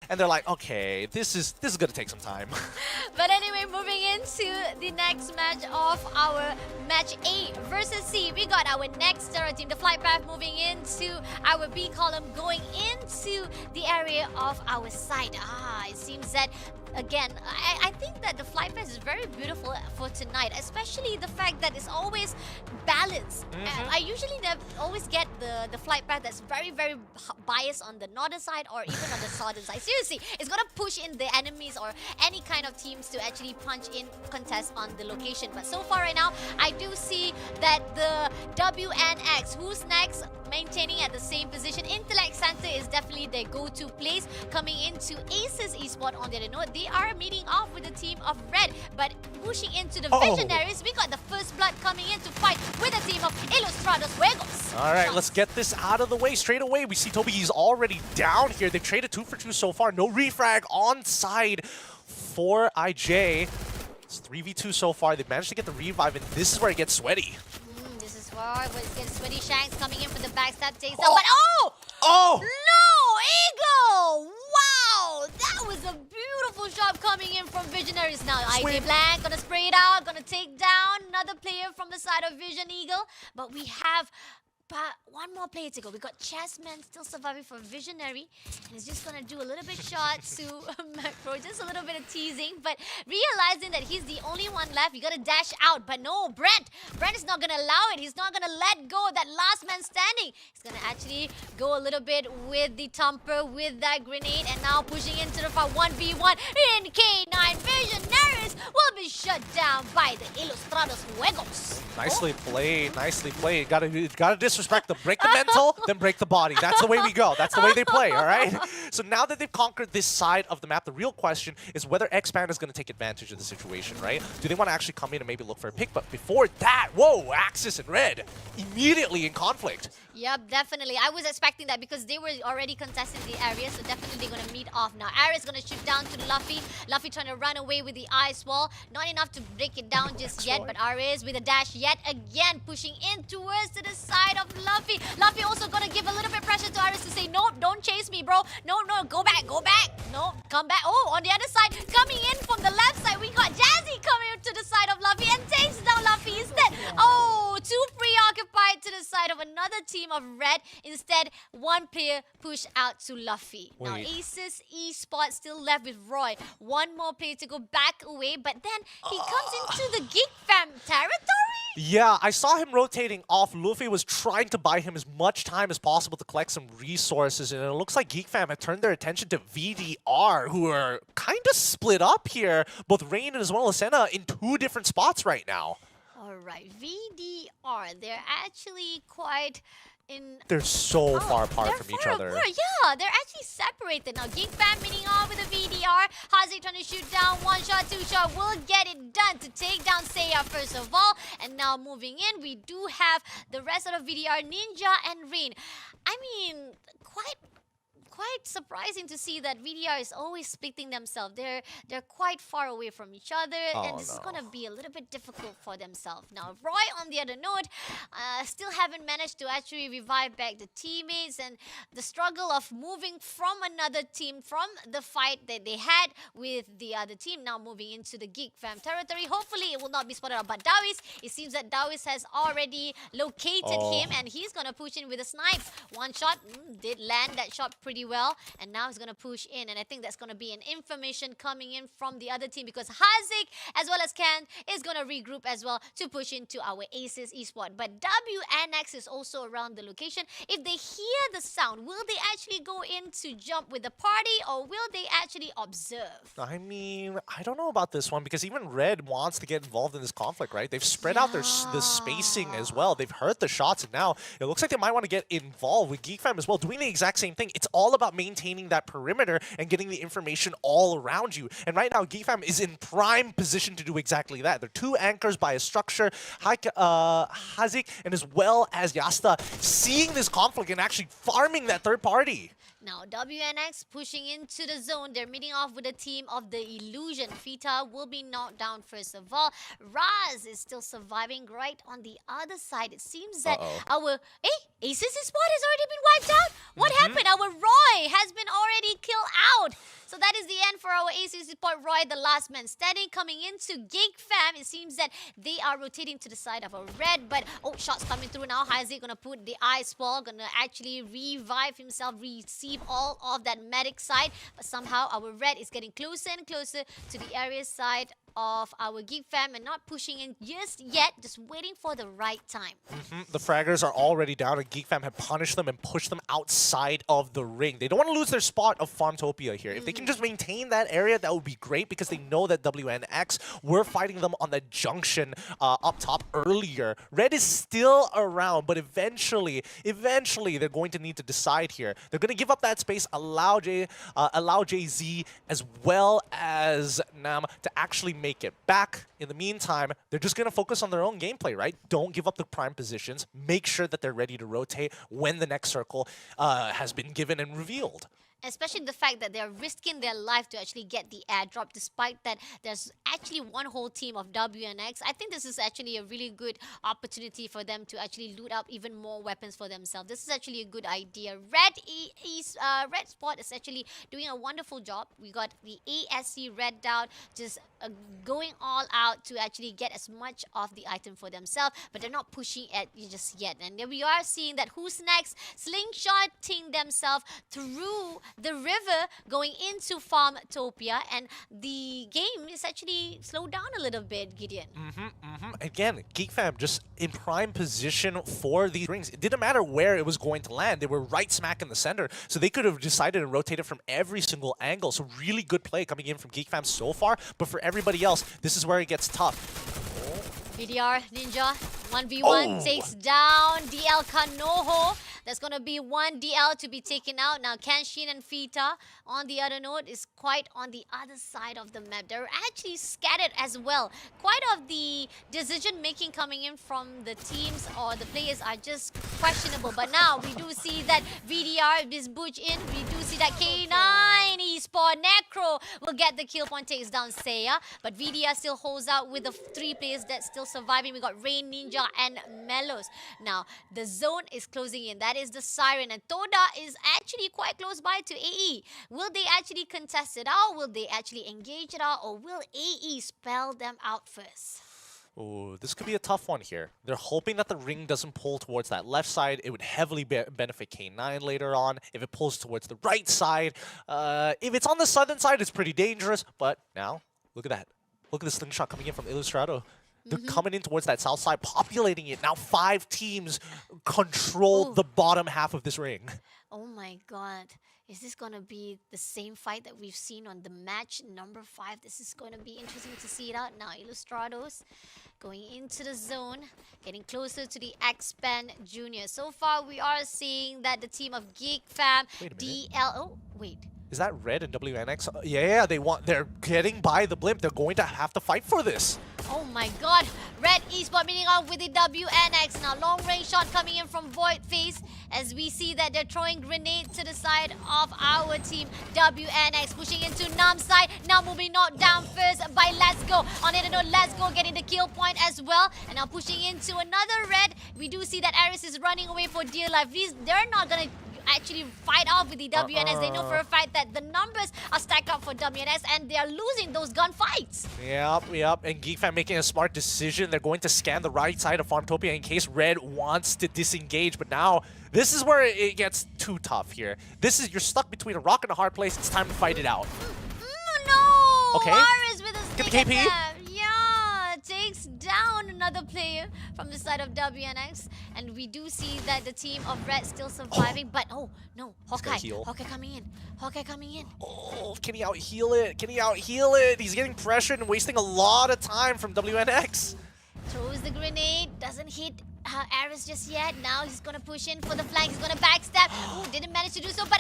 and they're like, okay, this is gonna take some time. But anyway, moving into the next match of our match A versus C, we got our next Terra team, the Flight Path, moving into our B column, going into the area of our side. It seems that again, I think that the flight path is very beautiful for tonight, especially the fact that it's always balanced. I usually always get the flight path that's very, very biased on the northern side or even on the southern side. Seriously, it's gonna push in the enemies or any kind of teams to actually punch in contest on the location. But so far right now, I do see that the WNX, who's next, maintaining at the same position. Intellect Center is definitely their go-to place. Coming into Aces Esports on the other note, they are meeting off with the team of Red, but pushing into the Visionaries, we got the first blood coming in to fight with the team of Ilustrados Juegos. All right, let's get this out of the way straight away. We see Toby, he's already down here. They've traded 2 for 2 so far. No refrag on side for IJ. It's 3v2 so far. They've managed to get the revive, and this is where it gets sweaty. This is where it gets sweaty. Shanks coming in for the backstab takes down, but Oh! No! Eagle! Wow! That was a beautiful shot coming in from Visionaries. Now, IJ Blank gonna spray it out, gonna take down another player from the side of Vision Eagle. But we have one more player to go. We got Chessman still surviving for Visionary, and he's just gonna do a little bit shot to Macro, just a little bit of teasing, but realizing that he's the only one left, you gotta dash out. But no, Brent is not gonna allow it. He's not gonna let go of that last man standing. He's gonna actually go a little bit with the Thumper, with that grenade, and now pushing into the fight 1v1 in K9. Visionaries will be shut down by the Ilustrados Juegos. Nicely played, nicely played. Gotta disrespect them. Break the mental, then break the body. That's the way we go. That's the way they play, all right? So now that they've conquered this side of the map, the real question is whether X-Band is going to take advantage of the situation, right? Do they want to actually come in and maybe look for a pick? But before that, whoa, Axis and Red immediately in conflict. Yep, definitely. I was expecting that because they were already contesting the area, so definitely they're going to meet off now. Aris going to shoot down to Luffy. Luffy trying to run away with the ice wall. Not enough to break it down just yet, but Aris with a dash yet again, pushing in towards to the side of Luffy. Luffy also going to give a little bit pressure to Aris to say, no, don't chase me, bro. No, go back. No, come back. Oh, on the other side, coming in from the left side, we got Jazzy coming to the side of Luffy and takes down Luffy instead. Oh, too preoccupied to the side of another team of Red. Instead, one player push out to Luffy. Now, Aces Esports still left with Roy. One more player to go back away, but then he comes into the Geek Fam territory. Yeah, I saw him rotating off. Luffy was trying to buy him as much time as possible to collect some resources, and it looks like Geek Fam had turned their attention to VDR, who are kind of split up here. Both Rain as well as Senna in 2 different spots right now. Alright, VDR, they're actually quite they're so far apart from each other. Yeah, they're actually separated. Now, Geek Fam meeting on with a VDR. Haziq trying to shoot down 1 shot, 2 shot. Will get it done to take down Seiya first of all. And now moving in, we do have the rest of the VDR, Ninja and Rain. I mean, quite surprising to see that VDR is always splitting themselves. They're quite far away from each other, and this is gonna be a little bit difficult for themselves. Now, Roy, on the other note, still haven't managed to actually revive back the teammates, and the struggle of moving from another team, from the fight that they had with the other team, now moving into the Geek Fam territory. Hopefully, it will not be spotted out. But Dawis, it seems that Dawis has already located him, and he's gonna push in with a snipe. 1 shot, did land that shot pretty well, and now he's going to push in, and I think that's going to be an information coming in from the other team because Haziq as well as Ken is going to regroup as well to push into our Aces Esports. But WNX is also around the location. If they hear the sound, will they actually go in to jump with the party, or will they actually observe? I mean, I don't know about this one because even Red wants to get involved in this conflict, right? They've spread out the spacing as well. They've heard the shots, and now it looks like they might want to get involved with Geek Fam as well, doing the exact same thing. It's all about maintaining that perimeter and getting the information all around you. And right now, Geek Fam is in prime position to do exactly that. They're 2 anchors by a structure. Haziq and as well as Yasta seeing this conflict and actually farming that third party. Now, WNX pushing into the zone. They're meeting off with a team of the Illusion. Fita will be knocked down first of all. Raz is still surviving right on the other side. It seems that our... Aces' spot has already been wiped out? What happened? Our Roy has been already killed out. So that is the end for our AC support. Roy, the last man standing, coming into Geek Fam. It seems that they are rotating to the side of a red, but shots coming through now. Isaac gonna put the ice ball, gonna actually revive himself, receive all of that medic side, but somehow our red is getting closer and closer to the area side of our Geek Fam and not pushing in just yet, just waiting for the right time. The fraggers are already down, and Geek Fam have punished them and pushed them outside of the ring. They don't want to lose their spot of Farmtopia here. If they can just maintain that area, that would be great, because they know that WNX were fighting them on the junction up top earlier. Red is still around, but eventually they're going to need to decide here. They're going to give up that space, allow JZ as well as Nam to actually make it back. In the meantime, they're just going to focus on their own gameplay, right? Don't give up the prime positions. Make sure that they're ready to rotate when the next circle has been given and revealed. Especially the fact that they're risking their life to actually get the airdrop, despite that there's actually one whole team of WNX. I think this is actually a really good opportunity for them to actually loot up even more weapons for themselves. This is actually a good idea. Red Sport is actually doing a wonderful job. We got the ASC Red Down just going all out to actually get as much of the item for themselves, but they're not pushing it just yet. And then we are seeing that who's next, slingshotting themselves through the river going into Farmtopia, and the game is actually slowed down a little bit, Gideon. Again, Geek Fam just in prime position for these rings. It didn't matter where it was going to land. They were right smack in the center, so they could have decided and rotated from every single angle. So really good play coming in from Geek Fam so far, but for everybody else, this is where it gets tough. VDR Ninja 1v1 takes down DL Kanoho. There's going to be one DL to be taken out. Now Kenshin and Fita on the other note is quite on the other side of the map. They're actually scattered as well. Quite of the decision making coming in from the teams or the players are just questionable. But now we do see that VDR is Butch in. We do see that K9 Esport Necro will get the kill point, takes down Seiya. But VDR still holds out with the 3 players that's still surviving. We got Rain Ninja and Melos. Now the zone is closing in. That is the Siren, and Toda is actually quite close by to AE. Will they actually contest it out? Will they actually engage it out? Or will AE spell them out first? Oh, this could be a tough one here. They're hoping that the ring doesn't pull towards that left side. It would heavily benefit K9 later on. If it pulls towards the right side, if it's on the southern side, it's pretty dangerous. But now, look at that. Look at the slingshot coming in from Illustrado. They're coming in towards that south side, populating it. Now 5 teams control the bottom half of this ring. Oh my god. Is this going to be the same fight that we've seen on the match number 5? This is going to be interesting to see it out. Now Illustrados going into the zone, getting closer to the X-Pen Junior. So far, we are seeing that the team of Geek Fam, DL... Oh, wait. Is that Red and WNX? Yeah, they're getting by the blimp. They're going to have to fight for this. Oh my god. Red Esport meeting up with the WNX. Now long range shot coming in from Void Face as we see that they're throwing grenades to the side of our team. WNX pushing into Nam's side. Now moving not down first by Let's Go. On it, Let's Go getting the kill point as well. And now pushing into another Red. We do see that Aris is running away for dear life. They're not going to actually fight off with the WNS. They know for a fact that the numbers are stacked up for WNS and they are losing those gunfights. Yep. And Geek Fam making a smart decision. They're going to scan the right side of Farmtopia in case Red wants to disengage. But now, this is where it gets too tough here. You're stuck between a rock and a hard place. It's time to fight it out. No! Okay. Aris with a Get the KP. Takes down another player from the side of WNX, and we do see that the team of Red still surviving. But oh no, Hawkeye coming in. Oh, can he out heal it? He's getting pressured and wasting a lot of time from WNX. Throws the grenade, doesn't hit Aris just yet. Now he's gonna push in for the flank. He's gonna backstab. Oh, didn't manage to do so, but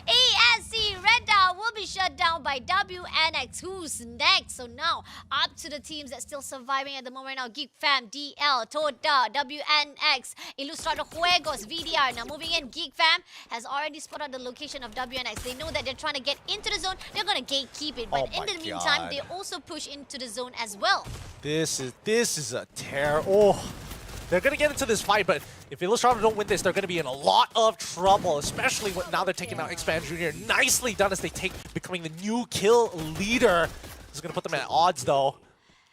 ASC Red Dot will be shut down by WNX. Who's next? So now up to the teams that's still surviving at the moment now. Geek Fam, DL, Toda, WNX, Ilustrado Juegos, VDR. Now moving in, Geek Fam has already spotted the location of WNX. They know that they're trying to get into the zone. They're gonna gatekeep it, but in the meantime, they also push into the zone as well. This is a tear. Oh. They're going to get into this fight, but if Illustrator don't win this, they're going to be in a lot of trouble, especially when now they're taking out Expand Jr. Nicely done as they becoming the new kill leader. This is going to put them at odds, though.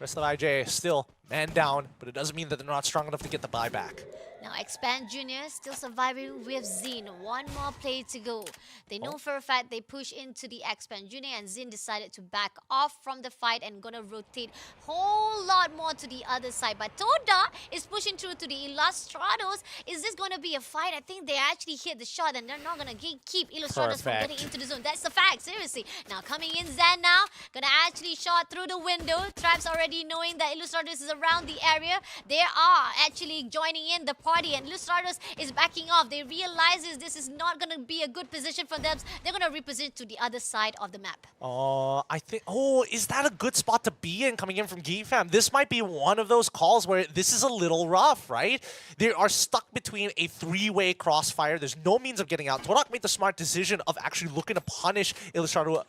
Rest of IJ still man down, but it doesn't mean that they're not strong enough to get the buyback. Now, Expand Jr. still surviving with Zin. One more play to go. They know for a fact they push into the Expand Jr. and Zin decided to back off from the fight and gonna rotate whole lot more to the other side. But Toda is pushing through to the Illustrados. Is this gonna be a fight? I think they actually hit the shot and they're not gonna keep Illustrados from getting into the zone. That's the fact, seriously. Now, coming in Zen now. Gonna actually shot through the window. Traps already knowing that Illustrados is around the area. They are actually joining in the party and Illustrados is backing off. They realize this is not going to be a good position for them. They're going to reposition to the other side of the map. I think, is that a good spot to be in coming in from Geek Fam? This might be one of those calls where this is a little rough, right? They are stuck between a three-way crossfire. There's no means of getting out. Torak made the smart decision of actually looking to punish Illustrado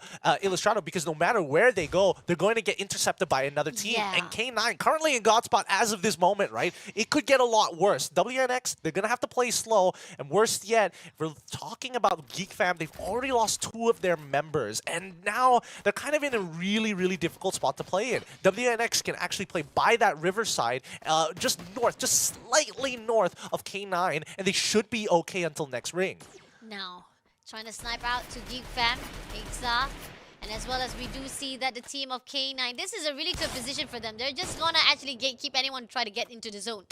because no matter where they go, they're going to get intercepted by another team. Yeah. And K9 currently in God spot as of this moment, right? It could get a lot worse. WNX, they're going to have to play slow. And worse yet, if we're talking about Geek Fam, they've already lost 2 of their members. And now they're kind of in a really, really difficult spot to play in. WNX can actually play by that riverside, just slightly north of K9, and they should be okay until next ring. Now, trying to snipe out to Geek Fam, Ixa. And as well as we do see that the team of K9, this is a really good position for them. They're just gonna actually gatekeep anyone try to get into the zone.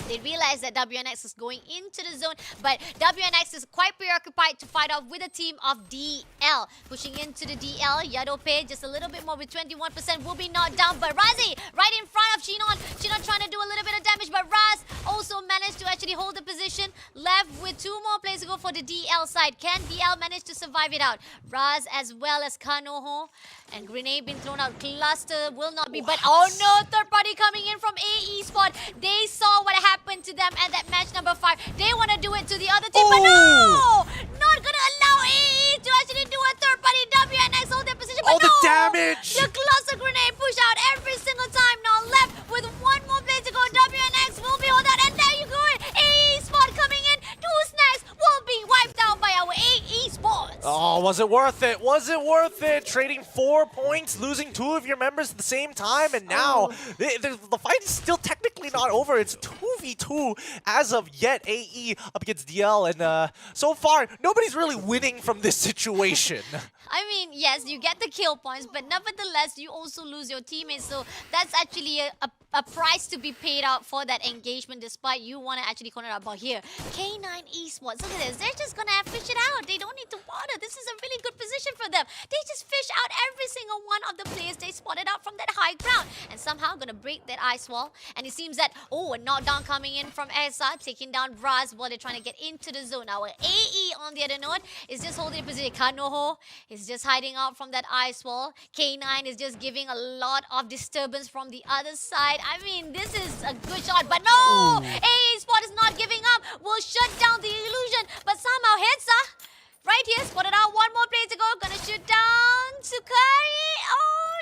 They realize that WNX is going into the zone, but WNX is quite preoccupied to fight off with a team of DL. Pushing into the DL, Yadope just a little bit more with 21% will be knocked down, but Razi right in front of Shinon. Shinon trying to do a little bit of damage, but Raz also managed to actually hold the position. Left with 2 more plays to go for the DL side. Can DL manage to survive it out? Raz as well as Kanoho. And grenade being thrown out. Cluster will not be, but oh no, third party coming in from a-esport. They saw what happened to them at that match number 5. They want to do it to the other team, but no! Not gonna allow AE to actually do a third party. WNX hold their position, but the damage! The cluster grenade push out every single time. Now left with 1 more play to go. WNX will be on that, and there you go. a-esport coming in. 2 snacks will be wiped out by our a-esports. Oh, was it worth it? Was it worth it? Trading 4 points, losing 2 of your members at the same time, and now the fight is still technically not over. It's 2v2 as of yet. AE up against DL, and so far, nobody's really winning from this situation. I mean, yes, you get the kill points, but nevertheless, you also lose your teammates. So that's actually a price to be paid out for that engagement, despite you want to actually corner out. But here, K9 Esports, look at this. They're just going to fish it out. They don't need to bother. This is a really good position for them. They just fish out every single one of the players they spotted out from that high ground. And somehow going to break that ice wall. And it seems that, a knockdown coming in from Esa, taking down Raz while they're trying to get into the zone. Our AE on the other note is just holding a position. Kanoho is just hiding out from that ice wall. K9 is just giving a lot of disturbance from the other side. I mean, this is a good shot, but no! a-esport is not giving up. Will shut down the illusion, but somehow Hetsa right here spotted out 1 more play to go. Gonna shoot down to Kari.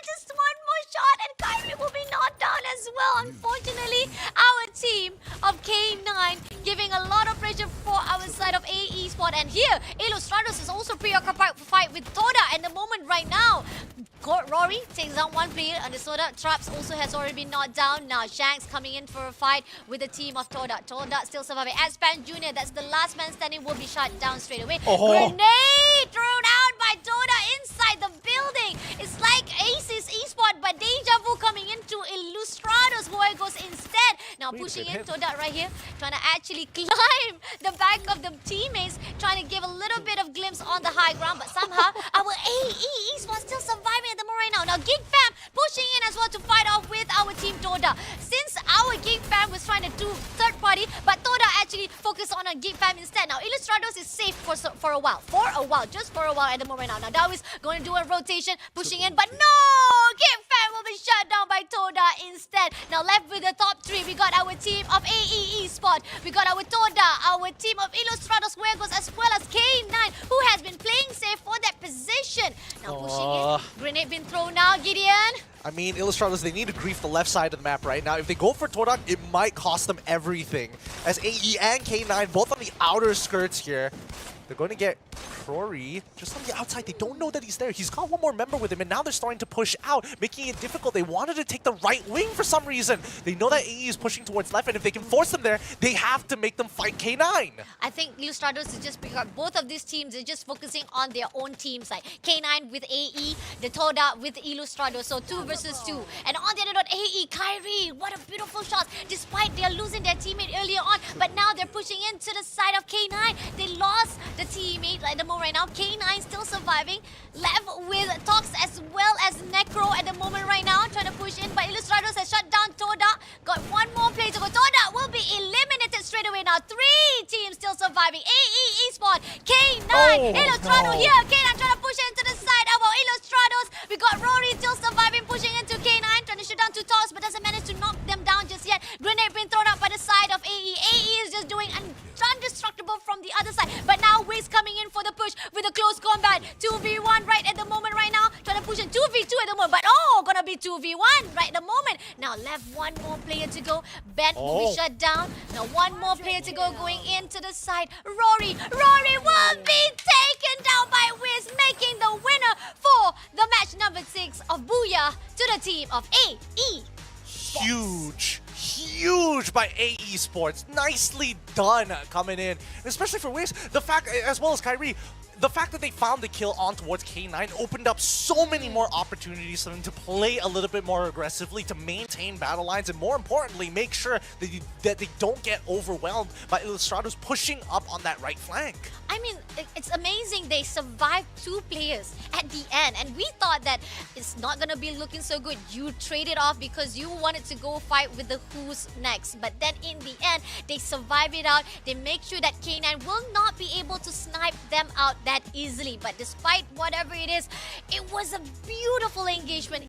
Just 1 more shot, and Kari will be knocked down as well. Unfortunately, our team of K9 giving a lot of pressure for our side of a-esport. And here, Illustrados is also preoccupied to fight with Toda. And the moment right now, Rory takes down 1 player, and the Soda Traps also has already been knocked down. Now Shanks coming in for a fight with the team of Toda. Toda still surviving. Aspan Jr., that's the last man standing, will be shot down straight away. Grenade thrown out by Toda inside the building. It's like Ace's Esport, but Deja Vu coming into Illustrados, who goes instead. Now pushing in Toda right here, trying to actually climb the back of the teammates, trying to give a little bit of glimpse on the high ground, but somehow our AE Esport still surviving at the moment right now. Now Geek Fam pushing in as well to fight off with our team Toda. Since our Geek Fam was trying to do third party, but Toda actually focused on a Geek Fam instead. Now Illustrados is safe for a while. Just for a while at the moment right now. Now Darwis going to do a rotation, pushing in, but no! Geek Fam will be shut down by Toda instead. Now left with the top 3, we got our team of AE Esport, we got our Toda, our team of Illustrados Juegos, as well as K9, who has been playing safe for that position. Now pushing in, grenade been thrown now, Gideon. I mean, Illustrados, they need to grief the left side of the map right now. If they go for Todak, it might cost them everything. As AE and K9, both on the outer skirts here. They're going to get Rory just on the outside. They don't know that he's there. He's got one more member with him, and now they're starting to push out, making it difficult. They wanted to take the right wing for some reason. They know that AE is pushing towards left, and if they can force them there, they have to make them fight K9. I think Illustrados is just because both of these teams are just focusing on their own teams, like K9 with AE, the Toda with Illustrados, so 2 versus 2. And on the other note, AE, Kyrie, what a beautiful shot, despite they're losing their teammate earlier on, but now they're pushing into the side of K9. They lost the teammate at the moment right now. K9 still surviving, left with Tox as well as Necro at the moment right now, trying to push in, but Illustrados has shut down Toda. Got one more play to go. Toda will be eliminated straight away now. 3 teams still surviving. AE, eSport, K9, Illustrados here. K9 trying to push into the side of our Illustrados. We got Rory still surviving, pushing into K9, trying to shoot down 2 Toss, but doesn't manage to knock them down just yet. Grenade being thrown out by the side of AE. AE is just doing indestructible from the other side, but now Wiz coming in for the push with a close combat. 2v1 right at the moment right now, trying to push in 2v2 at the moment, but gonna be 2v1 right at the moment. Now left one more player to go. Ben will be shut down. Now one more player to go, going into the side. Rory will be taken down by Wiz, making the winner for the match number 6 of Booyah to the team of AE. Huge by a-esport Sports. Nicely done coming in. And especially for Wiz, the fact, as well as Kyrie, the fact that they found the kill on towards K9 opened up so many more opportunities for them to play a little bit more aggressively, to maintain battle lines, and more importantly, make sure that they don't get overwhelmed by Illustrados pushing up on that right flank. I mean, it's amazing they survived 2 players at the end, and we thought that it's not gonna be looking so good. You traded off because you wanted to go fight with the Who's next, but then in the end, they survive it out. They make sure that K9 will not be able to snipe them out that easily. But despite whatever it is, it was a beautiful engagement.